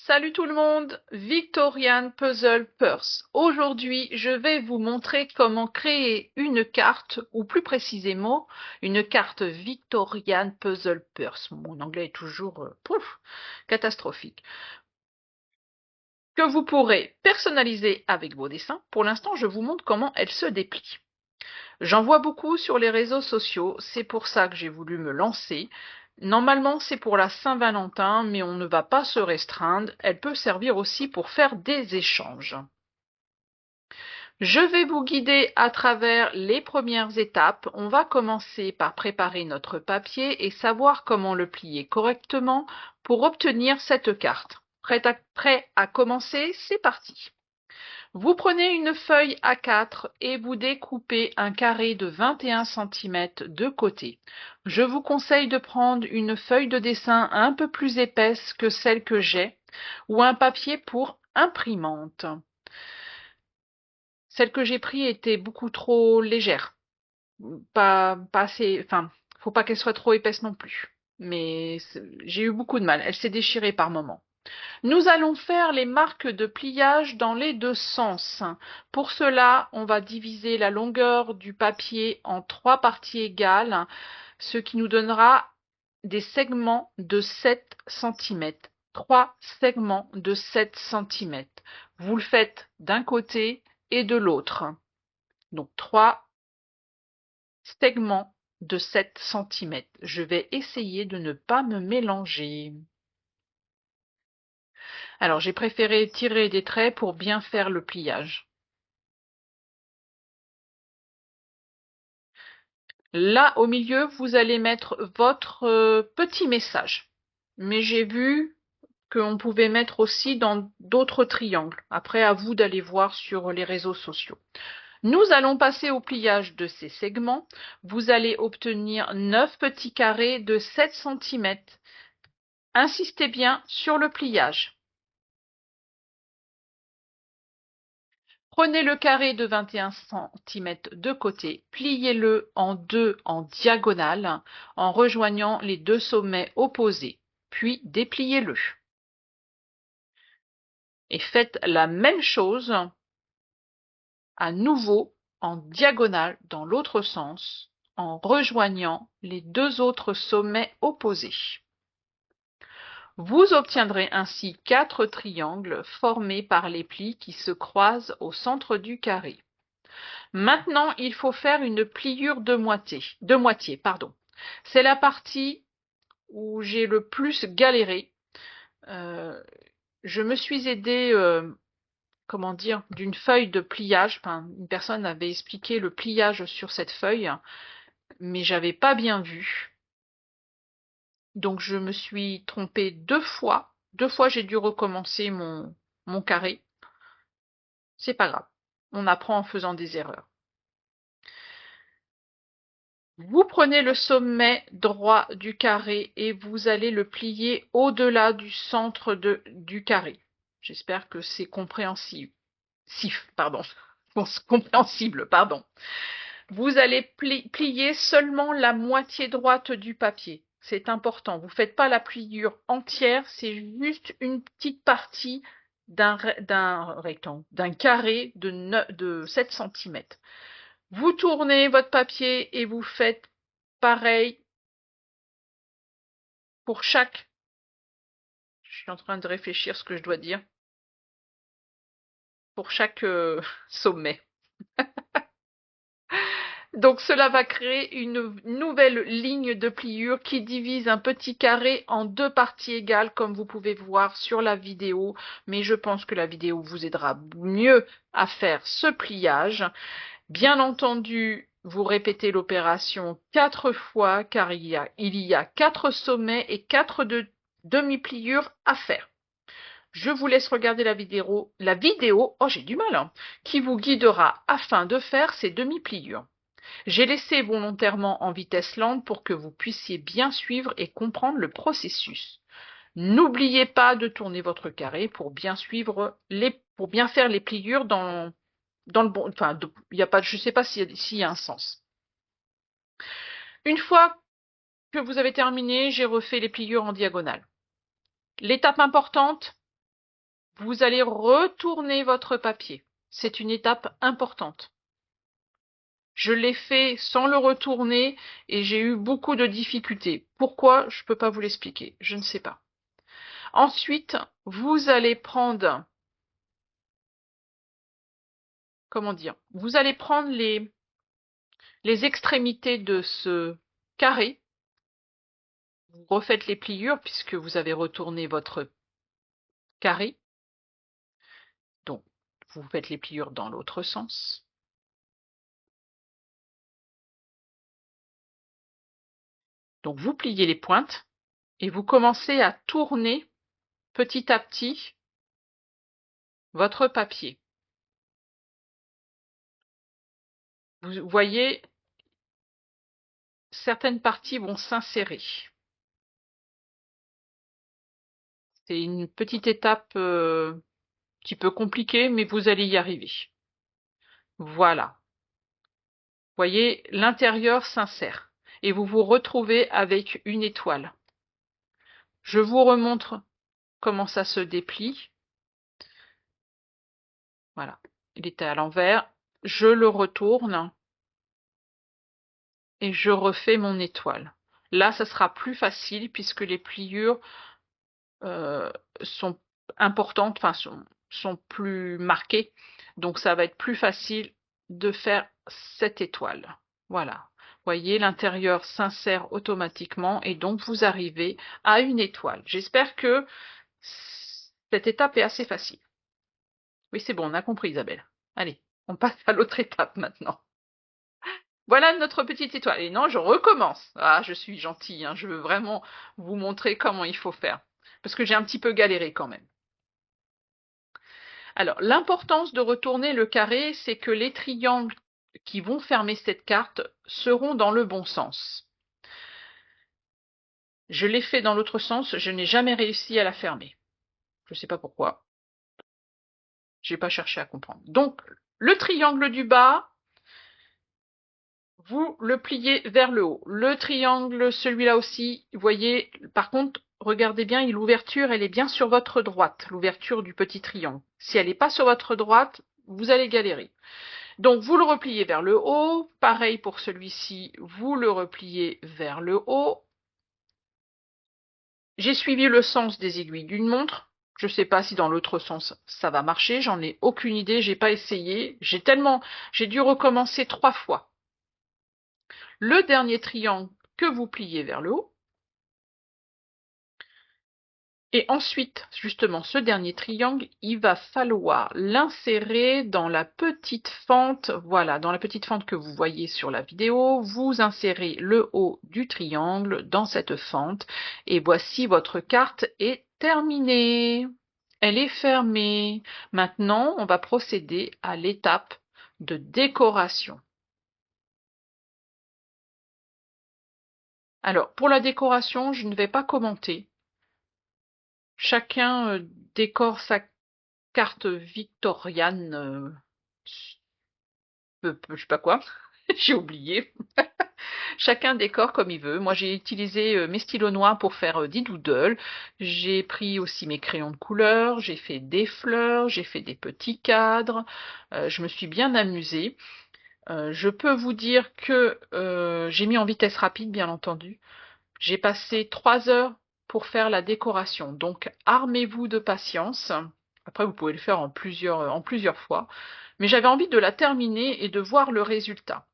Salut tout le monde, Victorian Puzzle Purse. Aujourd'hui, je vais vous montrer comment créer une carte, ou plus précisément, une carte Victorian Puzzle Purse. Mon anglais est toujours catastrophique. Que vous pourrez personnaliser avec vos dessins. Pour l'instant, je vous montre comment elle se déplie. J'en vois beaucoup sur les réseaux sociaux, c'est pour ça que j'ai voulu me lancer. Normalement, c'est pour la Saint-Valentin, mais on ne va pas se restreindre. Elle peut servir aussi pour faire des échanges. Je vais vous guider à travers les premières étapes. On va commencer par préparer notre papier et savoir comment le plier correctement pour obtenir cette carte. Prêt à commencer? C'est parti! Vous prenez une feuille A4 et vous découpez un carré de 21 cm de côté. Je vous conseille de prendre une feuille de dessin un peu plus épaisse que celle que j'ai ou un papier pour imprimante. Celle que j'ai prise était beaucoup trop légère. Pas assez, enfin, faut pas qu'elle soit trop épaisse non plus. Mais j'ai eu beaucoup de mal. Elle s'est déchirée par moments. Nous allons faire les marques de pliage dans les deux sens. Pour cela, on va diviser la longueur du papier en 3 parties égales, ce qui nous donnera des segments de 7 cm. 3 segments de 7 cm. Vous le faites d'un côté et de l'autre. Donc 3 segments de 7 cm. Je vais essayer de ne pas me mélanger. Alors j'ai préféré tirer des traits pour bien faire le pliage. Là, au milieu, vous allez mettre votre petit message. Mais j'ai vu qu'on pouvait mettre aussi dans d'autres triangles. Après, à vous d'aller voir sur les réseaux sociaux. Nous allons passer au pliage de ces segments. Vous allez obtenir 9 petits carrés de 7 cm. Insistez bien sur le pliage. Prenez le carré de 21 cm de côté, pliez-le en deux en diagonale en rejoignant les deux sommets opposés, puis dépliez-le. Et faites la même chose à nouveau en diagonale dans l'autre sens en rejoignant les deux autres sommets opposés. Vous obtiendrez ainsi 4 triangles formés par les plis qui se croisent au centre du carré. Maintenant, il faut faire une pliure de moitié, pardon. C'est la partie où j'ai le plus galéré. Je me suis aidée, comment dire, d'une feuille de pliage. Enfin, une personne avait expliqué le pliage sur cette feuille, mais j'avais pas bien vu. Donc je me suis trompée 2 fois. 2 fois, j'ai dû recommencer mon carré. C'est pas grave. On apprend en faisant des erreurs. Vous prenez le sommet droit du carré et vous allez le plier au-delà du centre du carré. J'espère que c'est compréhensible. Compréhensible, pardon. Vous allez plier seulement la moitié droite du papier. C'est important. Vous ne faites pas la pliure entière, c'est juste une petite partie d'un rectangle, d'un carré de 7 cm. Vous tournez votre papier et vous faites pareil pour chaque. Je suis en train de réfléchir ce que je dois dire. Pour chaque sommet. Donc cela va créer une nouvelle ligne de pliure qui divise un petit carré en 2 parties égales comme vous pouvez voir sur la vidéo. Mais je pense que la vidéo vous aidera mieux à faire ce pliage. Bien entendu, vous répétez l'opération 4 fois car il y a 4 sommets et 4 demi-pliures à faire. Je vous laisse regarder la vidéo, oh j'ai du mal, hein, qui vous guidera afin de faire ces demi-pliures. J'ai laissé volontairement en vitesse lente pour que vous puissiez bien suivre et comprendre le processus. N'oubliez pas de tourner votre carré pour bien suivre pour bien faire les pliures dans le bon, enfin, il y a pas, je sais pas s'il y a un sens. Une fois que vous avez terminé, j'ai refait les pliures en diagonale. L'étape importante, vous allez retourner votre papier. C'est une étape importante. Je l'ai fait sans le retourner et j'ai eu beaucoup de difficultés. Pourquoi? Je ne peux pas vous l'expliquer. Je ne sais pas. Ensuite, vous allez prendre, comment dire, vous allez prendre les extrémités de ce carré. Vous refaites les pliures puisque vous avez retourné votre carré. Donc, vous faites les pliures dans l'autre sens. Donc, vous pliez les pointes et vous commencez à tourner petit à petit votre papier. Vous voyez, certaines parties vont s'insérer. C'est une petite étape un petit peu compliquée, mais vous allez y arriver. Voilà. Vous voyez, l'intérieur s'insère et vous vous retrouvez avec une étoile. Je vous remontre comment ça se déplie. Voilà, il était à l'envers. Je le retourne et je refais mon étoile. Là, ça sera plus facile puisque les pliures sont importantes, enfin sont plus marquées. Donc ça va être plus facile de faire cette étoile. Voilà. Vous voyez, l'intérieur s'insère automatiquement et donc vous arrivez à une étoile. J'espère que cette étape est assez facile. Oui, c'est bon, on a compris, Isabelle. Allez, on passe à l'autre étape maintenant. Voilà notre petite étoile. Et non, je recommence. Ah, je suis gentille, hein. Je veux vraiment vous montrer comment il faut faire. Parce que j'ai un petit peu galéré quand même. Alors, l'importance de retourner le carré, c'est que les triangles qui vont fermer cette carte seront dans le bon sens. Je l'ai fait dans l'autre sens, je n'ai jamais réussi à la fermer. Je ne sais pas pourquoi. Je n'ai pas cherché à comprendre. Donc, le triangle du bas, vous le pliez vers le haut. Le triangle, celui-là aussi, vous voyez, par contre, regardez bien, l'ouverture, elle est bien sur votre droite, l'ouverture du petit triangle. Si elle n'est pas sur votre droite, vous allez galérer. Donc, vous le repliez vers le haut. Pareil pour celui-ci, vous le repliez vers le haut. J'ai suivi le sens des aiguilles d'une montre. Je ne sais pas si dans l'autre sens ça va marcher, j'en ai aucune idée, j'ai pas essayé. J'ai dû recommencer 3 fois. Le dernier triangle que vous pliez vers le haut. Et ensuite, justement, ce dernier triangle, il va falloir l'insérer dans la petite fente, voilà, dans la petite fente que vous voyez sur la vidéo, vous insérez le haut du triangle dans cette fente, et voici votre carte est terminée. Elle est fermée. Maintenant, on va procéder à l'étape de décoration. Alors, pour la décoration, je ne vais pas commenter. Chacun décore sa carte victoriane, je sais pas quoi, j'ai oublié. Chacun décore comme il veut. Moi, j'ai utilisé mes stylos noirs pour faire des doodles. J'ai pris aussi mes crayons de couleur, j'ai fait des fleurs, j'ai fait des petits cadres. Je me suis bien amusée. Je peux vous dire que j'ai mis en vitesse rapide, bien entendu. J'ai passé 3 heures pour faire la décoration. Donc, armez-vous de patience. Après, vous pouvez le faire en plusieurs fois. Mais j'avais envie de la terminer et de voir le résultat.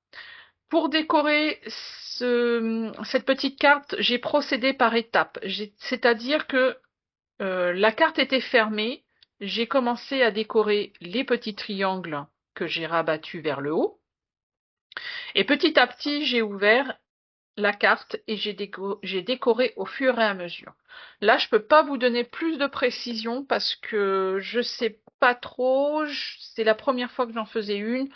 Pour décorer cette petite carte, j'ai procédé par étapes. C'est-à-dire que la carte était fermée. J'ai commencé à décorer les petits triangles que j'ai rabattus vers le haut. Et petit à petit, j'ai ouvert la carte et j'ai décoré au fur et à mesure. Là, je peux pas vous donner plus de précision parce que je sais pas trop. C'est la première fois que j'en faisais une.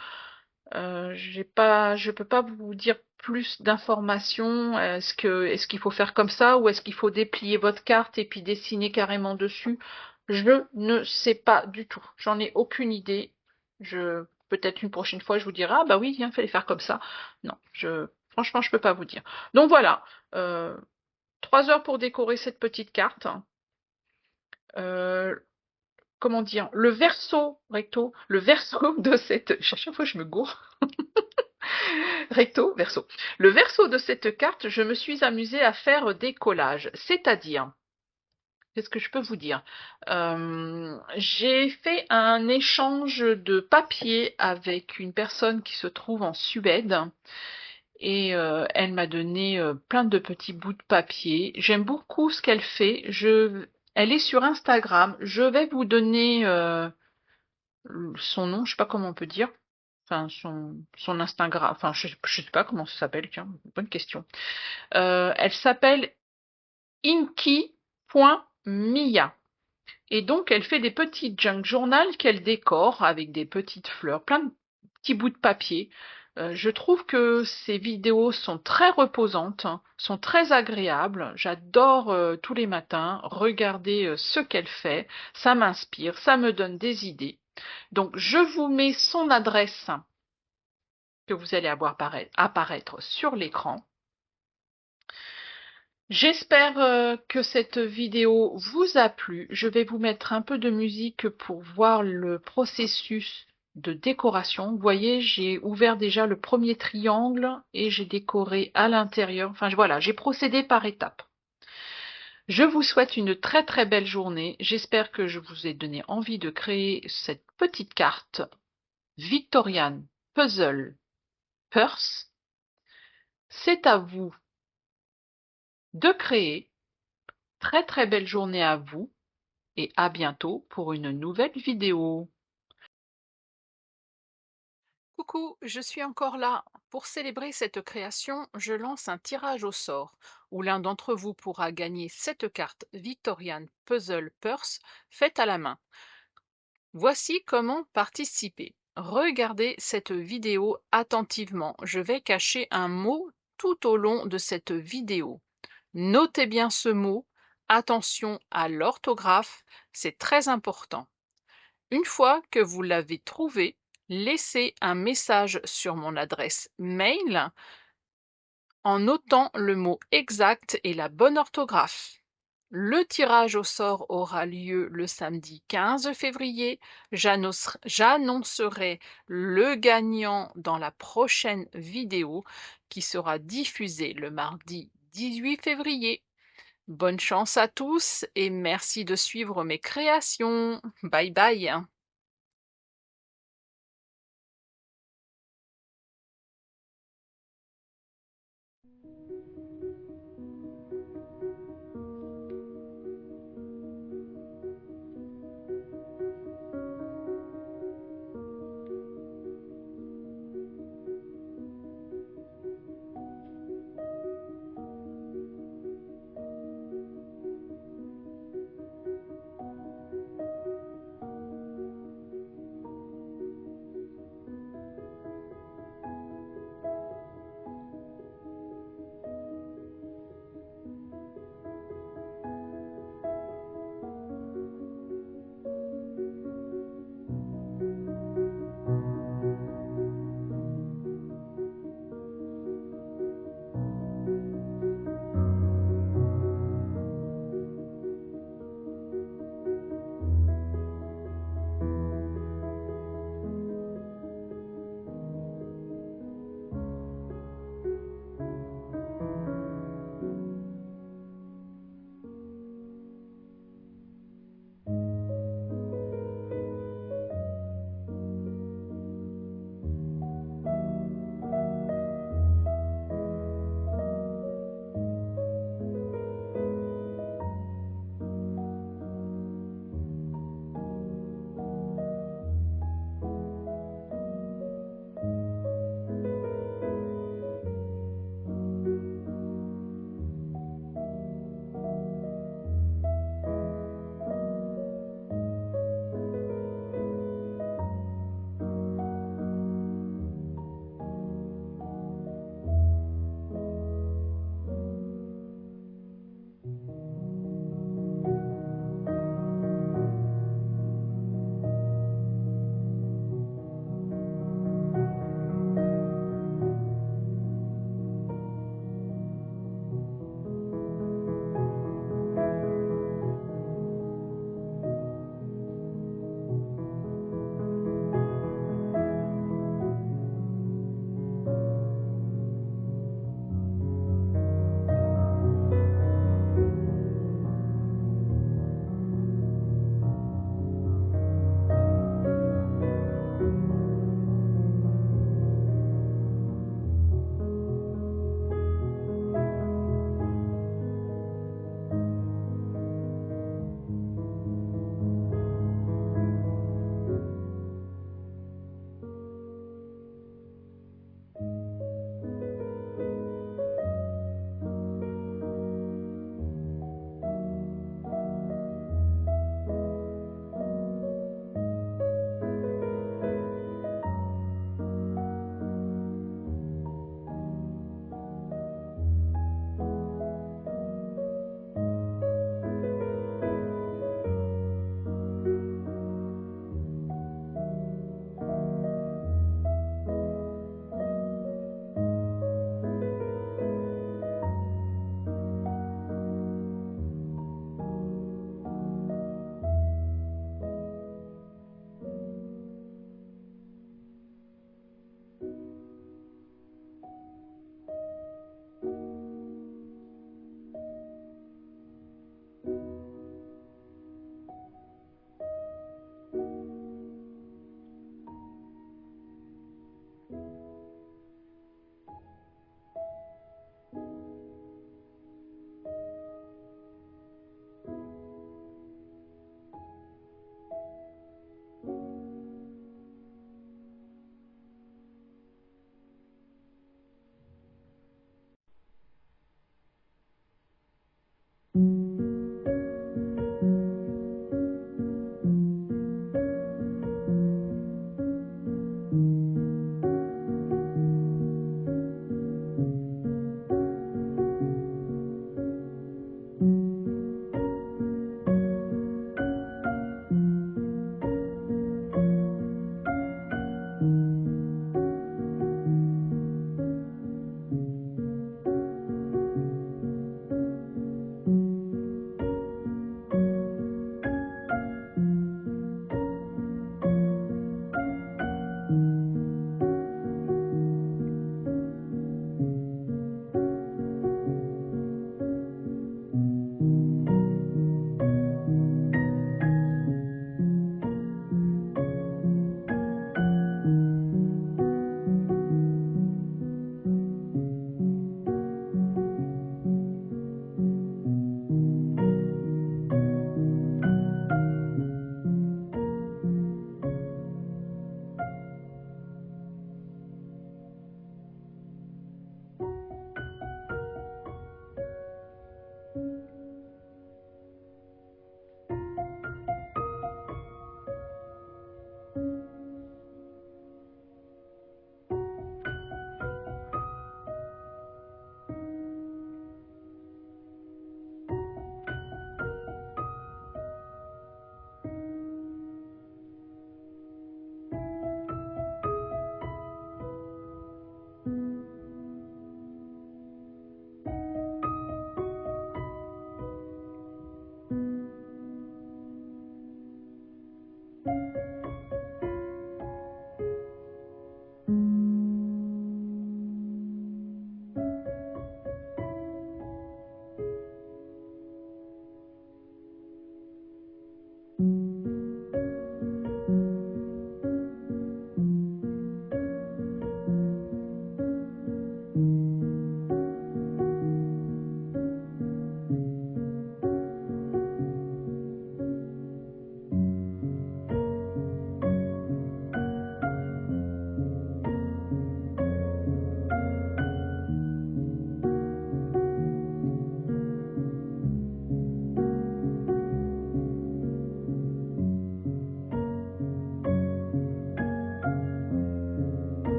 Je peux pas vous dire plus d'informations. Est-ce qu'il faut faire comme ça ou est-ce qu'il faut déplier votre carte et puis dessiner carrément dessus? Je ne sais pas du tout. J'en ai aucune idée. Peut-être une prochaine fois, je vous dirai, ah bah oui, il fallait faire comme ça. Non, franchement, je peux pas vous dire. Donc voilà, 3 heures pour décorer cette petite carte. comment dire, le verso, le verso de cette, à chaque fois je me gourre, recto, verso. Le verso de cette carte, je me suis amusée à faire des collages, c'est-à-dire, qu'est-ce que je peux vous dire? J'ai fait un échange de papier avec une personne qui se trouve en Suède et elle m'a donné plein de petits bouts de papier. J'aime beaucoup ce qu'elle fait. Elle est sur Instagram. Je vais vous donner son nom, je sais pas comment on peut dire. Enfin, son Instagram, enfin, je sais pas comment ça s'appelle, tiens, bonne question. Elle s'appelle inky.mia. Et donc, elle fait des petites junk journal qu'elle décore avec des petites fleurs, plein de petits bouts de papier. Je trouve que ces vidéos sont très reposantes, hein, sont très agréables. J'adore tous les matins regarder ce qu'elle fait. Ça m'inspire, ça me donne des idées. Donc, je vous mets son adresse que vous allez avoir apparaître sur l'écran. J'espère que cette vidéo vous a plu. Je vais vous mettre un peu de musique pour voir le processus de décoration. Vous voyez, j'ai ouvert déjà le premier triangle et j'ai décoré à l'intérieur. Enfin voilà, j'ai procédé par étapes. Je vous souhaite une très très belle journée. J'espère que je vous ai donné envie de créer cette petite carte Victorian Puzzle Purse. C'est à vous de créer. Très très belle journée à vous et à bientôt pour une nouvelle vidéo. Coucou, je suis encore là. Pour célébrer cette création, je lance un tirage au sort où l'un d'entre vous pourra gagner cette carte Victorian Puzzle Purse faite à la main. Voici comment participer. Regardez cette vidéo attentivement. Je vais cacher un mot tout au long de cette vidéo. Notez bien ce mot. Attention à l'orthographe, c'est très important. Une fois que vous l'avez trouvé, laissez un message sur mon adresse mail en notant le mot exact et la bonne orthographe. Le tirage au sort aura lieu le samedi 15 février. J'annoncerai le gagnant dans la prochaine vidéo qui sera diffusée le mardi 18 février. Bonne chance à tous et merci de suivre mes créations. Bye bye.